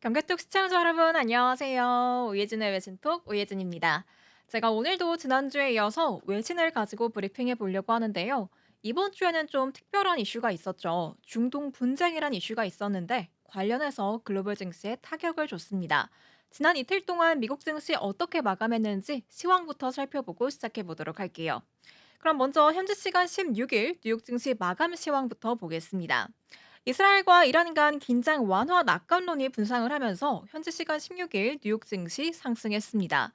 경계톡 시청자 여러분 안녕하세요. 오예진의 외신톡 오예진입니다. 제가 오늘도 지난주에 이어서 외신을 가지고 브리핑해 보려고 하는데요. 이번 주에는 좀 특별한 이슈가 있었죠. 중동 분쟁이란 이슈가 있었는데 관련해서 글로벌 증시에 타격을 줬습니다. 지난 이틀 동안 미국 증시 어떻게 마감했는지 시황부터 살펴보고 시작해 보도록 할게요. 그럼 먼저 현지 시간 16일 뉴욕 증시 마감 시황부터 보겠습니다. 이스라엘과 이란 간 긴장 완화 낙관론이 분상을 하면서 현지 시간 16일 뉴욕 증시 상승했습니다.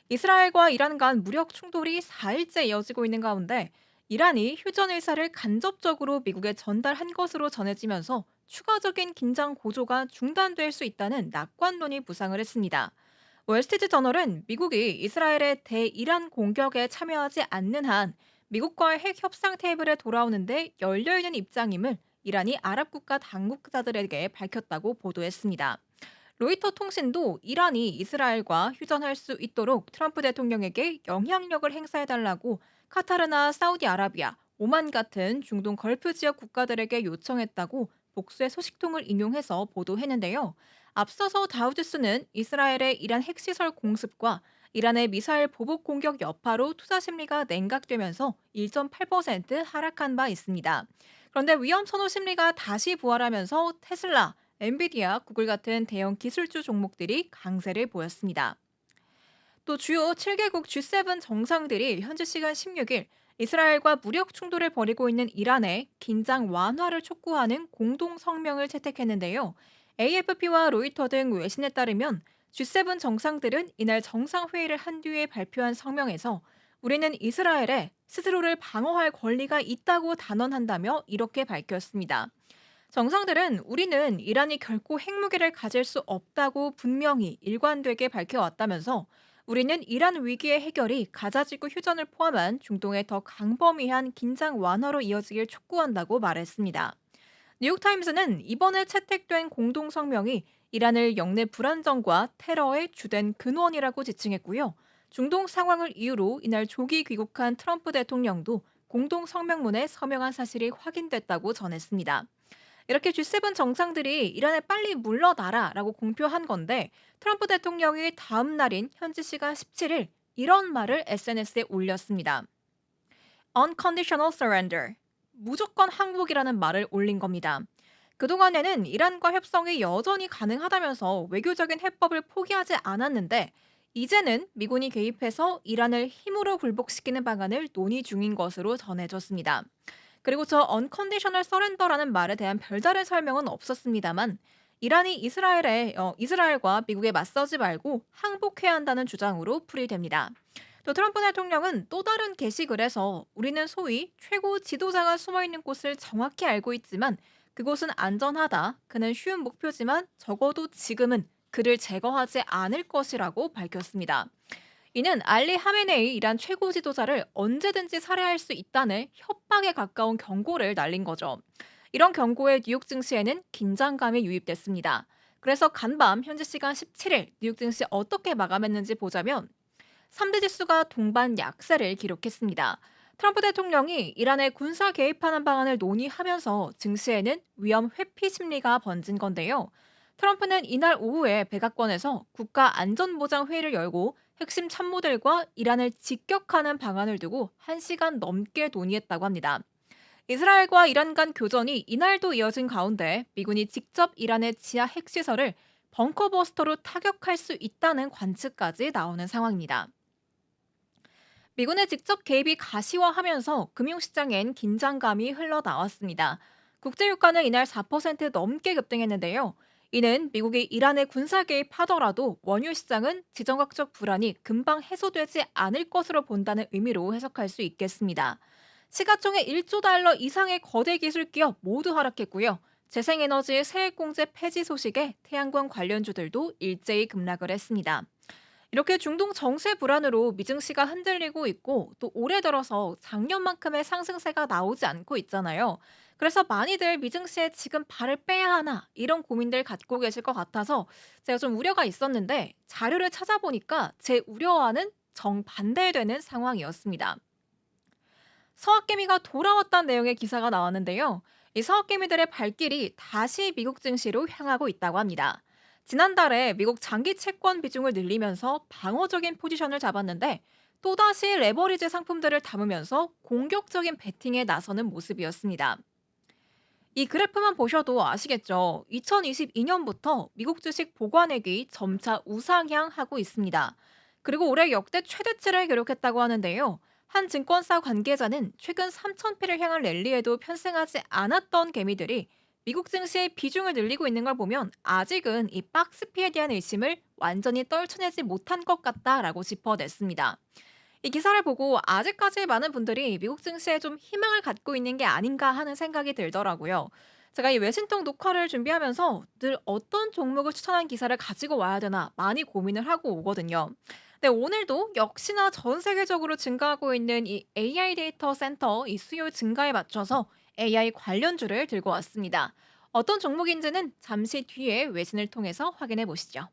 이스라엘과 이란 간 무력 충돌이 4일째 이어지고 있는 가운데 이란이 휴전 의사를 간접적으로 미국에 전달한 것으로 전해지면서 추가적인 긴장 고조가 중단될 수 있다는 낙관론이 부상을 했습니다. 월스트리트 저널은 미국이 이스라엘의 대이란 공격에 참여하지 않는 한 미국과의 핵 협상 테이블에 돌아오는데 열려있는 입장임을 이란이 아랍 국가 당국자들에게 밝혔다고 보도했습니다. 로이터 통신도 이란이 이스라엘과 휴전할 수 있도록 트럼프 대통령에게 영향력을 행사해달라고 카타르나 사우디아라비아, 오만 같은 중동 걸프 지역 국가들에게 요청했다고 복수의 소식통을 인용해서 보도했는데요. 앞서서 다우지스는 이스라엘의 이란 핵시설 공습과 이란의 미사일 보복 공격 여파로 투자 심리가 냉각되면서 1.8% 하락한 바 있습니다. 그런데 위험 선호 심리가 다시 부활하면서 테슬라, 엔비디아, 구글 같은 대형 기술주 종목들이 강세를 보였습니다. 또 주요 7개국 G7 정상들이 현지 시간 16일 이스라엘과 무력 충돌을 벌이고 있는 이란의 긴장 완화를 촉구하는 공동 성명을 채택했는데요. AFP와 로이터 등 외신에 따르면 G7 정상들은 이날 정상회의를 한 뒤에 발표한 성명에서 우리는 이스라엘에 스스로를 방어할 권리가 있다고 단언한다며 이렇게 밝혔습니다. 정상들은 우리는 이란이 결코 핵무기를 가질 수 없다고 분명히 일관되게 밝혀왔다면서 우리는 이란 위기의 해결이 가자지구 휴전을 포함한 중동의 더 강범위한 긴장 완화로 이어지길 촉구한다고 말했습니다. 뉴욕타임스는 이번에 채택된 공동성명이 이란을 영내 불안정과 테러의 주된 근원이라고 지칭했고요. 중동 상황을 이유로 이날 조기 귀국한 트럼프 대통령도 공동성명문에 서명한 사실이 확인됐다고 전했습니다. 이렇게 G7 정상들이 이란에 빨리 물러나라라고 공표한 건데 트럼프 대통령이 다음 날인 현지 시간 17일 이런 말을 SNS에 올렸습니다. Unconditional surrender. 무조건 항복이라는 말을 올린 겁니다. 그동안에는 이란과 협상이 여전히 가능하다면서 외교적인 해법을 포기하지 않았는데 이제는 미군이 개입해서 이란을 힘으로 굴복시키는 방안을 논의 중인 것으로 전해졌습니다. 그리고 저 unconditional surrender라는 말에 대한 별다른 설명은 없었습니다만 이란이 이스라엘과 미국에 맞서지 말고 항복해야 한다는 주장으로 풀이됩니다. 또 트럼프 대통령은 또 다른 게시글에서 우리는 소위 최고 지도자가 숨어 있는 곳을 정확히 알고 있지만 그곳은 안전하다. 그는 쉬운 목표지만 적어도 지금은 그를 제거하지 않을 것이라고 밝혔습니다. 이는 알리 하메네이 이란 최고 지도자를 언제든지 살해할 수 있다는 협박에 가까운 경고를 날린 거죠. 이런 경고에 뉴욕 증시에는 긴장감이 유입됐습니다. 그래서 간밤 현지 시간 17일 뉴욕 증시 어떻게 마감했는지 보자면 3대 지수가 동반 약세를 기록했습니다. 트럼프 대통령이 이란에 군사 개입하는 방안을 논의하면서 증시에는 위험 회피 심리가 번진 건데요. 트럼프는 이날 오후에 백악관에서 국가안전보장회의를 열고 핵심 참모들과 이란을 직격하는 방안을 두고 1시간 넘게 논의했다고 합니다. 이스라엘과 이란 간 교전이 이날도 이어진 가운데 미군이 직접 이란의 지하 핵시설을 벙커버스터로 타격할 수 있다는 관측까지 나오는 상황입니다. 미군의 직접 개입이 가시화하면서 금융시장엔 긴장감이 흘러나왔습니다. 국제유가는 이날 4% 넘게 급등했는데요. 이는 미국이 이란에 군사 개입하더라도 원유 시장은 지정학적 불안이 금방 해소되지 않을 것으로 본다는 의미로 해석할 수 있겠습니다. 시가총액 1조 달러 이상의 거대 기술 기업 모두 하락했고요. 재생에너지 세액공제 폐지 소식에 태양광 관련주들도 일제히 급락을 했습니다. 이렇게 중동 정세 불안으로 미증시가 흔들리고 있고 또 올해 들어서 작년만큼의 상승세가 나오지 않고 있잖아요. 그래서 많이들 미증시에 지금 발을 빼야 하나 이런 고민들 갖고 계실 것 같아서 제가 좀 우려가 있었는데 자료를 찾아보니까 제 우려와는 정반대되는 상황이었습니다. 서학개미가 돌아왔다는 내용의 기사가 나왔는데요. 이 서학개미들의 발길이 다시 미국 증시로 향하고 있다고 합니다. 지난달에 미국 장기 채권 비중을 늘리면서 방어적인 포지션을 잡았는데 또다시 레버리지 상품들을 담으면서 공격적인 베팅에 나서는 모습이었습니다. 이 그래프만 보셔도 아시겠죠? 2022년부터 미국 주식 보관액이 점차 우상향하고 있습니다. 그리고 올해 역대 최대치를 기록했다고 하는데요. 한 증권사 관계자는 최근 3,000피를 향한 랠리에도 편승하지 않았던 개미들이 미국 증시의 비중을 늘리고 있는 걸 보면 아직은 이 박스피에 대한 의심을 완전히 떨쳐내지 못한 것 같다라고 짚어냈습니다. 이 기사를 보고 아직까지 많은 분들이 미국 증시에 좀 희망을 갖고 있는 게 아닌가 하는 생각이 들더라고요. 제가 이 외신통 녹화를 준비하면서 늘 어떤 종목을 추천한 기사를 가지고 와야 되나 많이 고민을 하고 오거든요. 네, 오늘도 역시나 전 세계적으로 증가하고 있는 이 AI 데이터 센터 이 수요 증가에 맞춰서 AI 관련주를 들고 왔습니다. 어떤 종목인지는 잠시 뒤에 외신을 통해서 확인해 보시죠.